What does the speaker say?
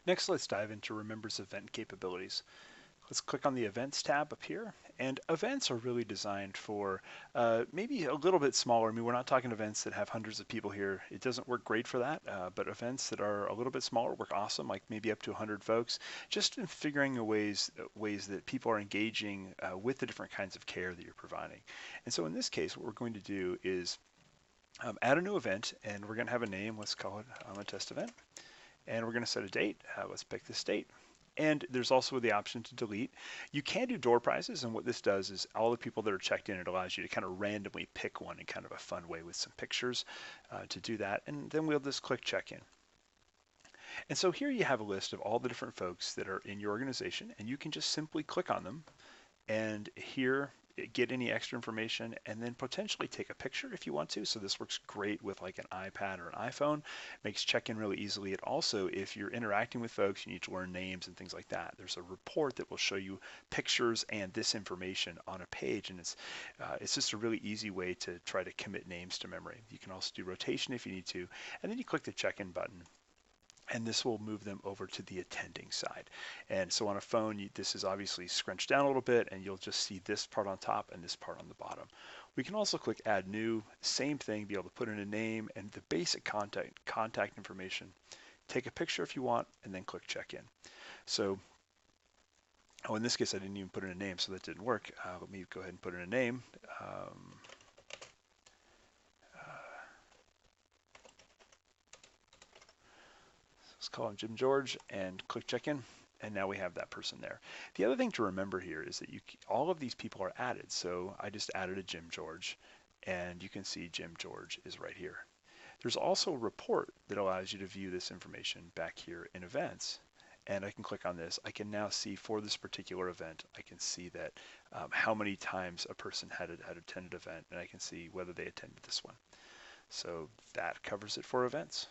Next, let's dive into Remember's event capabilities. Let's click on the Events tab up here. And events are really designed for maybe a little bit smaller. I mean, we're not talking events that have hundreds of people here. It doesn't work great for that, but events that are a little bit smaller work awesome, like maybe up to 100 folks, just in figuring ways that people are engaging with the different kinds of care that you're providing. And so in this case, what we're going to do is add a new event, and we're going to have a name. Let's call it a test event. And we're going to set a date. Let's pick this date. And there's also the option to delete. You can do door prizes, and what this does is all the people that are checked in, it allows you to kind of randomly pick one in kind of a fun way with some pictures to do that. And then we'll just click check in. And so here you have a list of all the different folks that are in your organization, and you can just simply click on them and here get any extra information and then potentially take a picture if you want to. So this works great with like an iPad or an iPhone, makes check-in really easily. It also, if you're interacting with folks, you need to learn names and things like that. There's a report that will show you pictures and this information on a page, and it's just a really easy way to try to commit names to memory. You can also do rotation if you need to, and then you click the check-in button, and this will move them over to the attending side. And so on a phone, this is obviously scrunched down a little bit, and you'll just see this part on top and this part on the bottom. We can also click add new, same thing, be able to put in a name and the basic contact information. Take a picture if you want, and then click check in. So, oh, in this case, I didn't even put in a name, so that didn't work. Let me go ahead and put in a name. Let's call him Jim George and click check in. And now we have that person there. The other thing to remember here is that all of these people are added. So I just added a Jim George, and you can see Jim George is right here. There's also a report that allows you to view this information back here in events. And I can click on this. I can now see for this particular event, I can see that how many times a person had attended event, and I can see whether they attended this one. So that covers it for events.